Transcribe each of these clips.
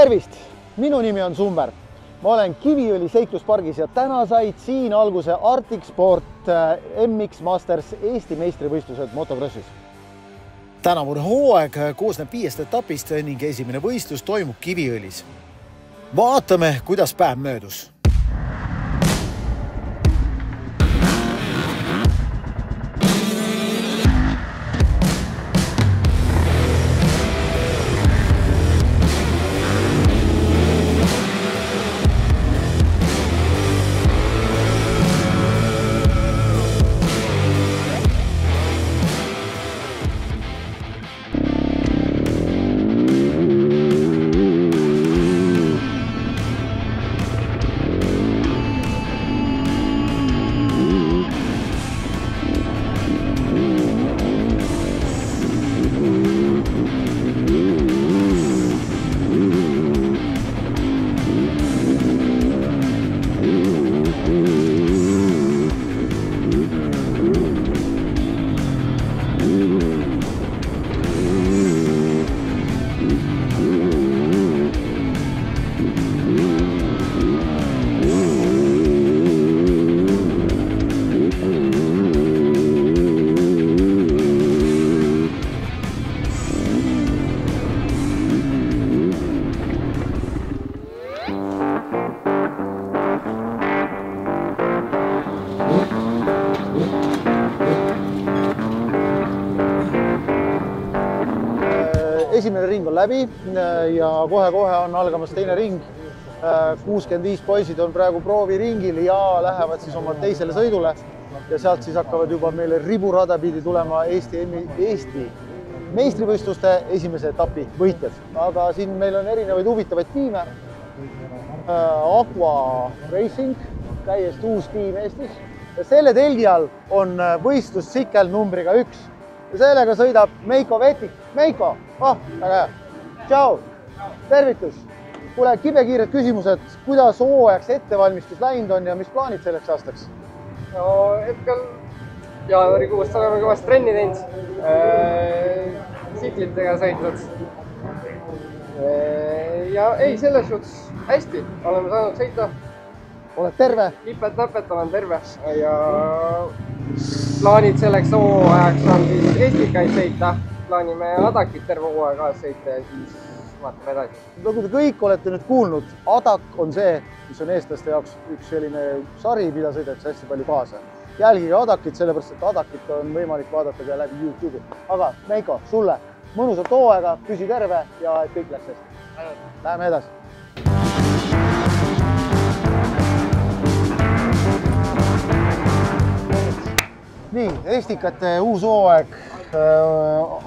Tervist! Minu nimi on Sumber. Ma olen Kiviõli seikluspargis ja täna said siin alguse Arctic Sport MX Masters Eesti meistrivõistlused motocrossis. Tänavune hooaeg koosneb 5 etapist ning esimene võistlus toimub Kiviõlis. Vaatame, kuidas päev möödus. Esimene ring on läbi ja kohe-kohe on algamas teine ring. 65 poisid on praegu prooviringil ja lähevad siis oma teisele sõidule. Ja sealt siis hakkavad juba meile riburada pidi tulema Eesti meistrivõistluste esimese etapi võitjad. Aga siin meil on erinevaid huvitavaid tiime. Aqua Racing, täiesti uus tiim Eestis. Ja selle telgi all on võistlussikkel numbriga 1. Ja sellega sõidab Meiko Vetik. Meiko, väga hea. Tšau, tervitus. Kuule, kibekiired küsimused, kuidas hooajaks ettevalmistus läinud on ja mis plaanid selleks aastaks? No hetkel jaanuarikuust oleme kõvasti trenni teinud, siklitega sõitnud. Ja ei, selles suhtes hästi, oleme saanud sõita. Oled terve? Lipet-näpet olen terve ja plaanid selleks hooajaks on siis Eestikaid sõita. Plaanime Adakit terve hooaja kaasa sõita ja siis vaatame edasi. Nagu te kõik olete nüüd kuulnud, Adak on see, mis on eestlaste jaoks üks selline sari, mida sõidetakse hästi palju kaasa. Jälgige Adakit, sellepärast et Adakit on võimalik vaadata ka läbi YouTube'i. Aga Meiko, sulle mõnusat hooaega, püsi terve ja et kõik läks hästi. Läheme edasi. Nii, Eestikate uus hooaeg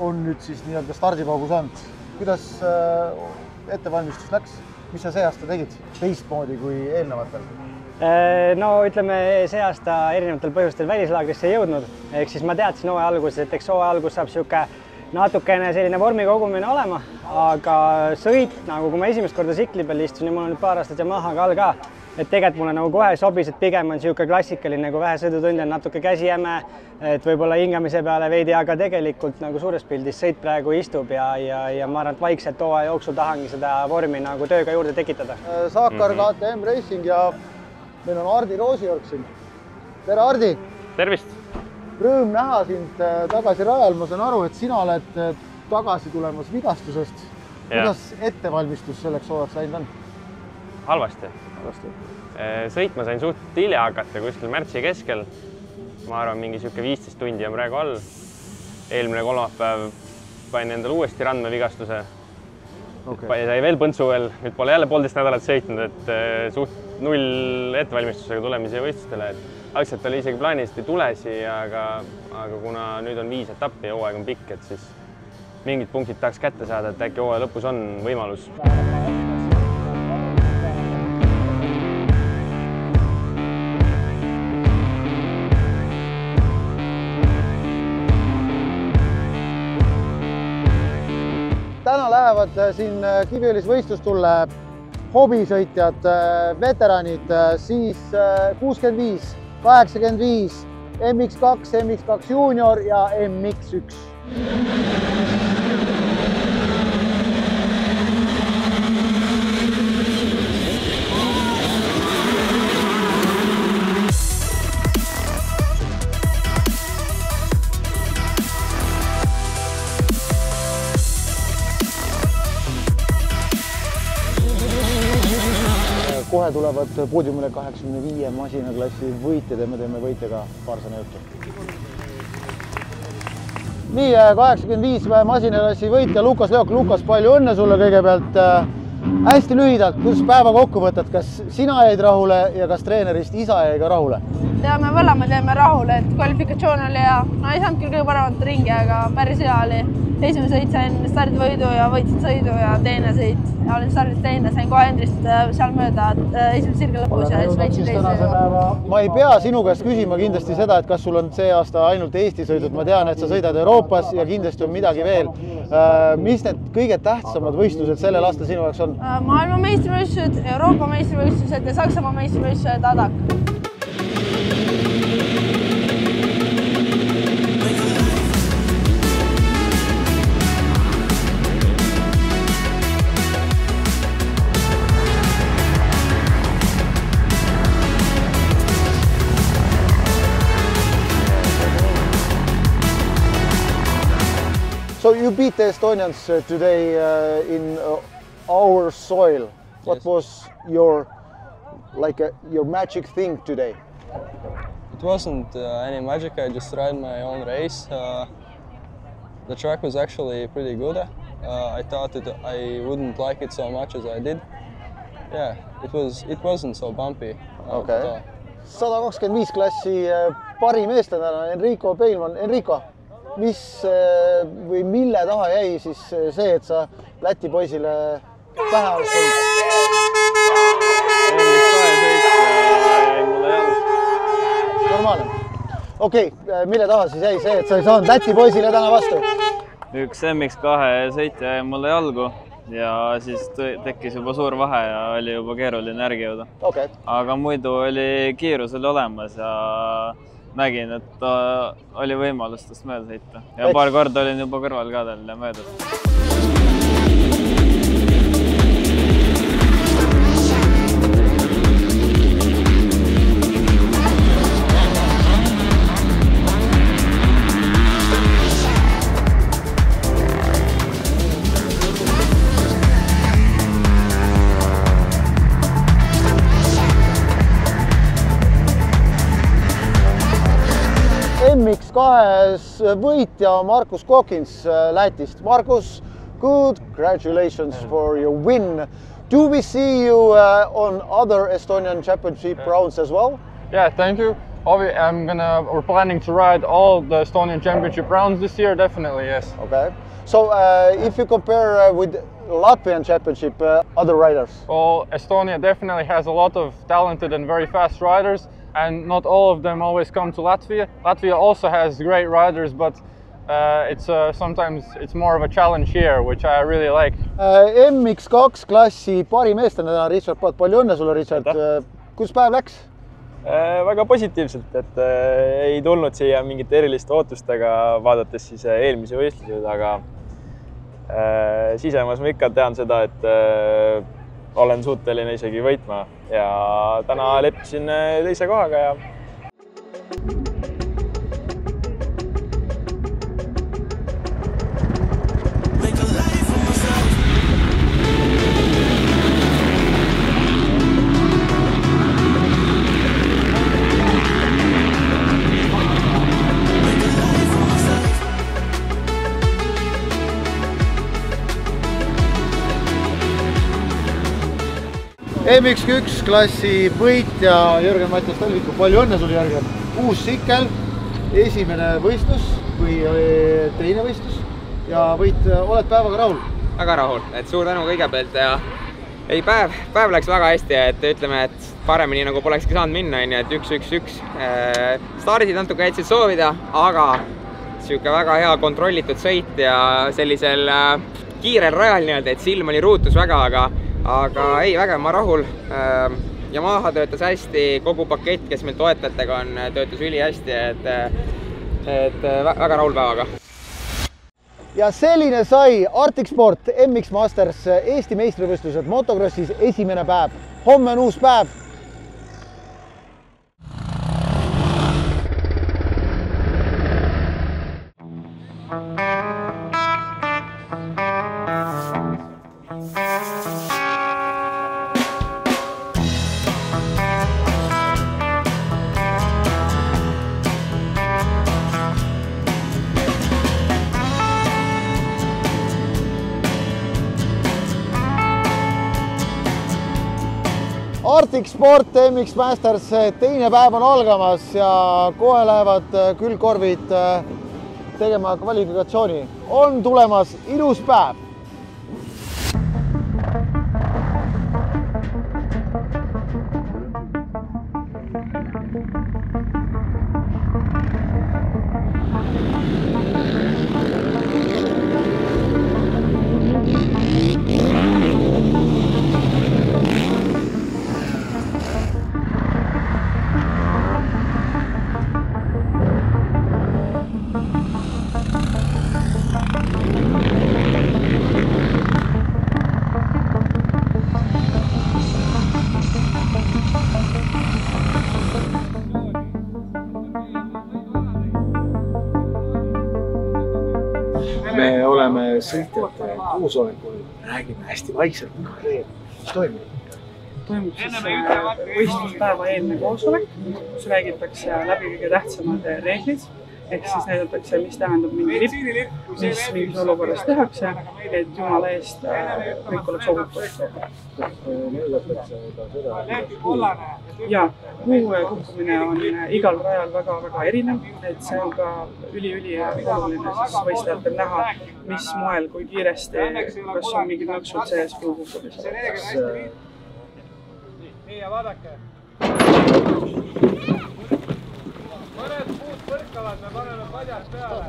on nüüd siis nii-öelda stardipaugu saanud. Kuidas ettevalmistus läks? Mis sa see aasta tegid teistmoodi kui eelnevatel? No ütleme, see aasta erinevatel põhjustel välislaagrisse ei jõudnud. Ehk siis ma teadsin hooaja alguses, et eks hooaja algus saab natukene selline vormi kogumine olema, aga sõit, nagu kui ma esimest korda sikli peal istusin ja mul on nüüd paar aastat Yamaha ka all ka, et tegelikult mulle nagu kohe sobis, et pigem on siuke klassikaline, kui vähe sõidutund on natuke käsijäme, et võib-olla hingamise peale veidi, aga tegelikult nagu suures pildis sõit praegu istub ja ma arvan, et vaikselt hooaja jooksul tahangi seda vormi nagu tööga juurde tekitada. Saakar KTM Racing ja meil on Hardi Roosiorg siin. Tere Hardi! Tervist! Rõõm näha sind tagasi rajal. Ma saan aru, et sina oled tagasi tulemas vigastusest. Kuidas ettevalmistus selleks hooajaks läinud on? Halvasti. Sõitma sain suht hilja hakata kuskil märtsi keskel. Ma arvan, mingi 15 tundi on praegu all. Eelmine kolmapäev panin endale uuesti randmevigastuse. Sai veel põntsu veel. Nüüd pole jälle 1,5 nädalat sõitnud, et suht null ettevalmistusega tulemisi võistlustele. Algselt oli isegi plaanis, et ei tulesi, aga kuna nüüd on 5 etappi ja hooaeg on pikk, et siis mingid punktid tahaks kätte saada, et äkki hooaja lõpus on võimalus. Täna lähevad siin Kiviõlis võistlustulle hobisõitjad, veteranid, siis 65, 85, MX2, MX2 Junior ja MX1. kohe tulevad poodiumile 85 masinaklassi võitjad ja me teeme võitjaga paar sõna juttu. Nii, 85 masinaklassi võitja Lukas Leok. Lukas, palju õnne sulle kõigepealt. Hästi lühidalt, kuidas päeva kokku võtad, kas sina jäid rahule ja kas treenerist isa jäi ka rahule? Ja me mõlemad jäime rahule, et kvalifikatsioon oli hea. No ei saanud küll kõige paremat ringi, aga päris hea oli. Esimene sõit sain stardivõidu ja võitsin sõidu ja teine sõit. Ja olin stardis teine, sain kohe Endrist seal mööda esimese sirge lõpus ja siis võitsin teise. Ma ei pea sinu käest küsima kindlasti seda, et kas sul on see aasta ainult Eesti sõidud. Ma tean, et sa sõidad Euroopas ja kindlasti on midagi veel. Mis need kõige tähtsamad võistlused sellel aastal sinu jaoks on? Maailma meistrivõistlused, Euroopa meistrivõistlused ja Saksamaa meistrivõistlused ADAC. So you beat the Estonians today in our soil. What was your magic thing today? It wasn't any magic. I just ran my own race. The track was actually pretty good. I thought that I wouldn't like it so much as I did. Yeah, it wasn't so bumpy. Okay. 125 klassi parim eestlane Enrico Peilmann. Enrico, mis või mille taha jäi siis see, et sa Läti poisile pähe oled tulnud? Normaalne. Okei, mille taha siis jäi see, et sa ei saanud Läti poisile täna vastu? Üks MX2 sõitja jäi mulle jalgu ja siis tekkis juba suur vahe ja oli juba keeruline järgi jõuda. Okay. Aga muidu oli kiirus olemas ja nägin, et oli võimalus tast mööda sõita. Ja paar korda olin juba kõrval ka tal ja möödas. MX2 võitja Markus Kokins Lätist. Markus, congratulations for your win. Do we see you on other Estonian Championship rounds as well? Yeah, thank you. We're planning to ride all the Estonian Championship rounds this year, definitely, yes. Okay. So if you compare with Latvian Championship, other riders? Well, Estonia definitely has a lot of talented and very fast riders. And not all of them always come to Latvia. Latvia also has great riders, but sometimes it's more of a challenge here, which I really like. MX2 klassi parim eestlane täna, Richard Paat. Palju õnne sulle, Richard. Kus päev läks? Väga positiivselt, et ei tulnud siia mingite eriliste ootustega, vaadates siis eelmisi võistlused, aga sisemas ma ikka tean seda, et olen suuteline isegi võitma ja täna leppisin teise kohaga ja MX1 klassi võitja Jürgen Mattias Talviku, palju õnne sulle, Jürgen. Uus sikkel, esimene võistlus või teine võistlus ja oled päevaga rahul? Väga rahul, et suur tänu kõigepealt ja päev läks väga hästi, et ütleme, et paremini nagu polekski saanud minna, et 1-1-1. Stardid natuke jätsid soovida, aga siuke väga hea kontrollitud sõit ja sellisel kiirel rajal, et silm oli ruutus väga, aga ei, väga ma rahul ja maha töötas hästi, kogu pakett, kes meil toetajatega on, töötas üli hästi, et väga rahul päevaga. Ja selline sai Arctic Sport MX Masters Eesti meistrivõistlused motocrossis esimene päev. Homme on uus päev. Arctic Sport MX Masters teine päev on algamas ja kohe lähevad külgkorvid tegema kvalifikatsiooni. On tulemas ilus päev. Me oleme sõitjate koosolekul, räägime hästi vaikselt. Mis toimub? Toimub siis võistluspäeva eelne koosolek, kus räägitakse läbi kõige tähtsamad reeglid. Ehk siis näidatakse, mis tähendab mingi lipp, mis mingis olukorras tehakse, et jumala eest kõik oleks ohutud. Näidatakse ka seda, ja kuu kukkumine on igal rajal väga erinev, et see on ka üli oluline siis võistlejatel näha, mis moel, kui kiiresti, kas on mingid nõksud sees kuu kukkumisel. Nii ja vaadake. Mõned puud põrkavad, me paneme padjad peale,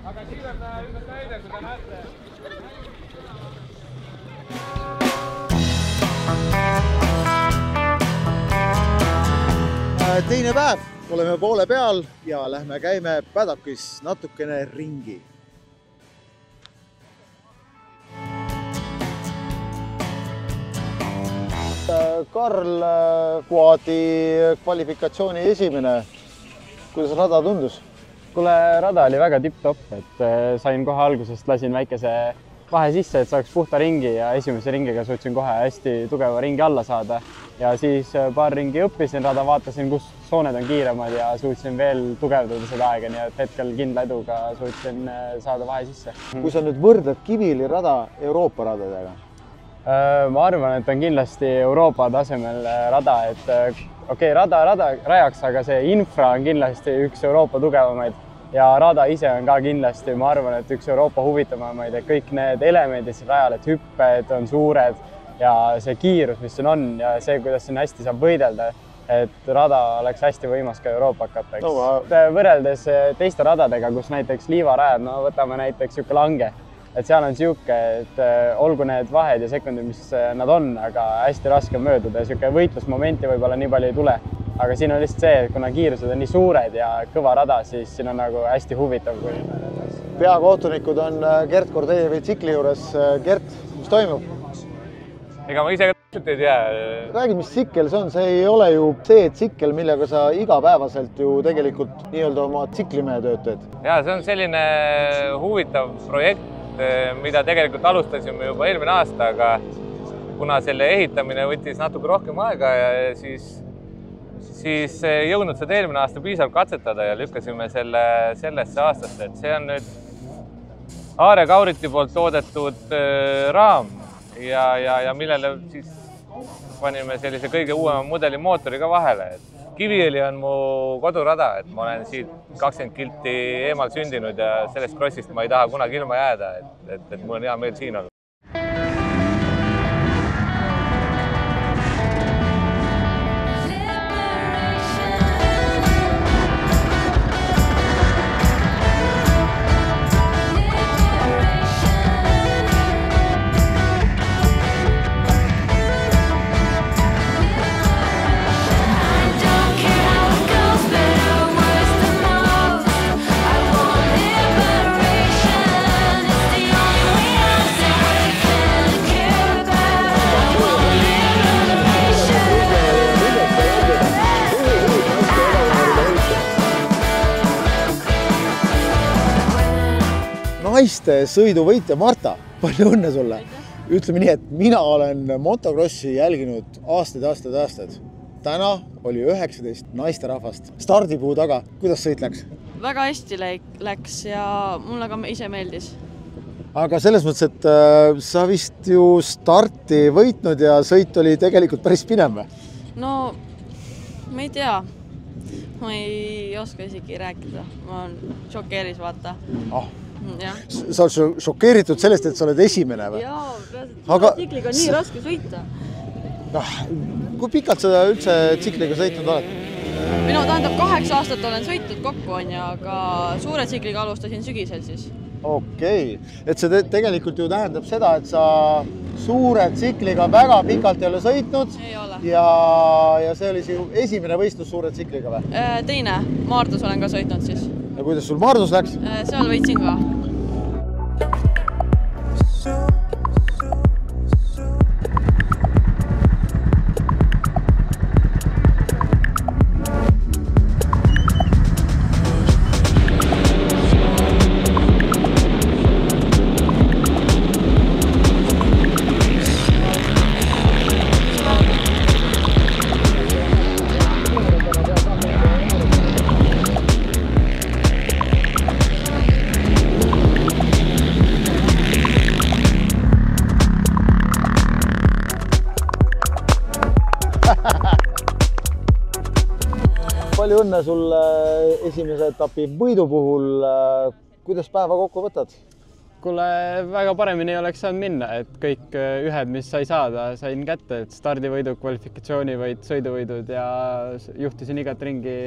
aga siin on ümber näide, kui te näete. Teine päev, oleme poole peal ja lähme käime Paddockis natukene ringi. Karl, quadi kvalifikatsiooni esimene. Kuidas rada tundus? Kuule, rada oli väga tipp-topp, et sain kohe algusest, lasin väikese vahe sisse, et saaks puhta ringi ja esimese ringiga suutsin kohe hästi tugeva ringi alla saada. Ja siis paar ringi õppisin rada, vaatasin, kus sooned on kiiremad ja suutsin veel tugevdada seda aega, nii et hetkel kindla eduga suutsin saada vahe sisse. Kui sa nüüd võrdled Kiviõli rada Euroopa radadega? Ma arvan, et on kindlasti Euroopa tasemel rada, et okei, rada rajaks, aga see infra on kindlasti üks Euroopa tugevamaid ja rada ise on ka kindlasti, ma arvan, et üks Euroopa huvitavamaid, et kõik need elemendid siin rajal, et hüpped on suured ja see kiirus, mis siin on ja see, kuidas siin hästi saab võidelda, et rada oleks hästi võimas ka Euroopa hakata. Võrreldes teiste radadega, kus näiteks liivarajad, no võtame näiteks siuke Lange, et seal on siuke, et olgu need vahed ja sekundid, mis nad on, aga hästi raske mööduda ja siuke võitlusmomenti võib-olla nii palju ei tule. Aga siin on lihtsalt see, et kuna kiirused on nii suured ja kõva rada, siis siin on nagu hästi huvitav. Peakohtunikud on Gert Kordejevi tsikli juures. Gert, mis toimub? Ega ma ise ka täpselt ei tea. Räägi, mis tsikkel see on? See ei ole ju see tsikkel, millega sa igapäevaselt ju tegelikult nii-öelda oma tsiklimehe tööd teed. Ja, see on selline huvitav projekt, mida tegelikult alustasime juba eelmine aasta, aga kuna selle ehitamine võttis natuke rohkem aega ja siis jõudnud seda eelmine aasta piisavalt katsetada ja lükkasime sellesse aastasse, et see on nüüd Aare Kauriti poolt toodetud raam ja millele siis panime sellise kõige uuema mudeli mootori ka vahele. Kiviõli on mu kodurada, et ma olen siit 20 kilti eemal sündinud ja sellest crossist ma ei taha kunagi ilma jääda, et mul on hea meel siin olla. Naiste sõiduvõitja Marta, palju õnne sulle! Ütleme nii, et mina olen motokrossi jälginud aastaid. Täna oli 19 naisterahvast stardipuu taga. Kuidas sõit läks? Väga hästi läks ja mulle ka ise meeldis. Aga selles mõttes, et sa vist ju starti võitnud ja sõit oli tegelikult päris pinem. no ma ei tea. Ma ei oska isegi rääkida. Ma olen šokeeris, vaata. Sa oled šokeeritud sellest, et sa oled esimene või? Jaa, tsikliga on nii raske sõita. Kui pikalt sa üldse tsikliga sõitnud oled? Minu tähendab 8 aastat olen sõitnud kokku, aga suure tsikliga alustasin sügisel siis. Okei. Et see tegelikult ju tähendab seda, et sa suure tsikliga väga pikalt ei ole sõitnud. Ei ole. Ja see oli sinu esimene võistlus suure tsikliga või? Teine. Maardus olen ka sõitnud siis. Ja kuidas sul Maardus läks? Seal võitsin ka. Palju õnne sul esimese etapi võidu puhul. Kuidas päeva kokku võtad? Kuule, väga paremini oleks saanud minna, et kõik ühed, mis sai saada, sain kätte, et stardivõidu, kvalifikatsioonivõid, sõiduvõidud ja juhtisin igat ringi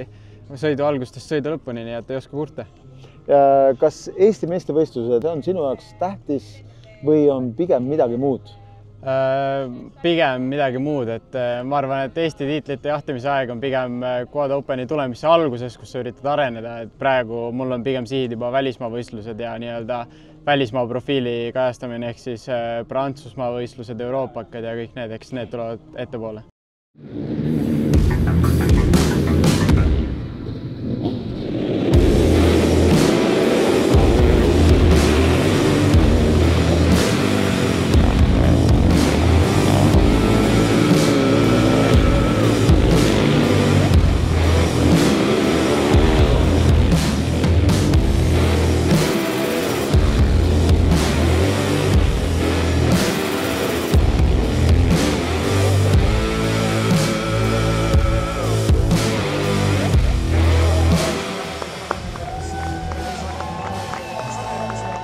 sõidu algustest sõidu lõpuni, nii et ei oska kurta. Kas Eesti meistrivõistlused on sinu jaoks tähtis või on pigem midagi muud? Pigem midagi muud, et ma arvan, et Eesti tiitlite jahtimise aeg on pigem Quad Openi tulemise alguses, kus sa üritad areneda, et praegu mul on pigem sihid juba välismaa võistlused ja nii-öelda välismaa profiili kajastamine ehk siis Prantsusmaa võistlused, Euroopakad ja kõik need, eks need tulevad ettepoole.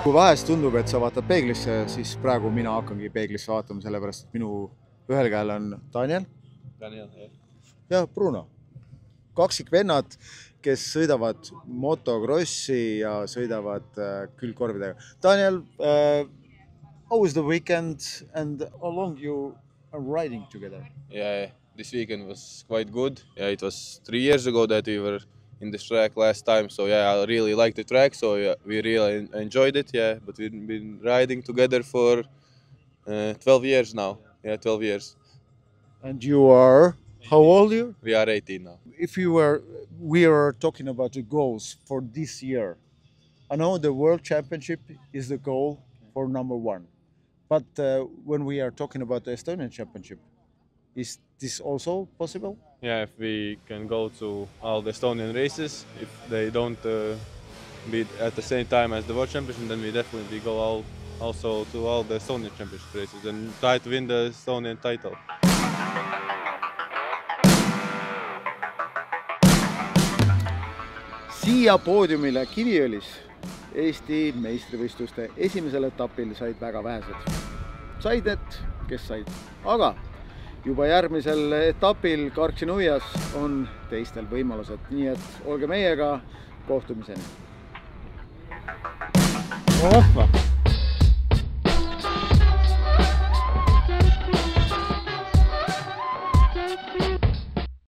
Kui vahest tundub, et sa vaatad peeglisse, siis praegu mina hakkangi peeglisse vaatama, sellepärast, et minu ühel käel on Daniel ja Bruno. Kaksikvennad, kes sõidavad motokrossi ja sõidavad külgkorvidega. Daniel, how was the weekend and how long you are riding together? Yeah, this weekend was quite good. Yeah, it was 3 years ago that we were in this track last time, so yeah, I really liked the track, so yeah, we really enjoyed it, yeah, but we've been riding together for 12 years now, yeah, 12 years. And you are, how old are you? We are 18 now. If we are talking about the goals for this year, I know the World Championship is the goal for #1, but when we are talking about the Estonian Championship, is this also possible? Yeah, if we can go to all the Estonian races, if they don't be at the same time as the World Championship, then we definitely go also to all the Estonian Championship races and try to win the Estonian title. Siia poodiumile Kiviõlis Eesti meistrivõistluste esimesel etapil said väga vähesed. Said need, kes said, aga juba järgmisel etapil Karksi-Nuias on teistel võimalused, nii et olge meiega kohtumiseni. Vahva!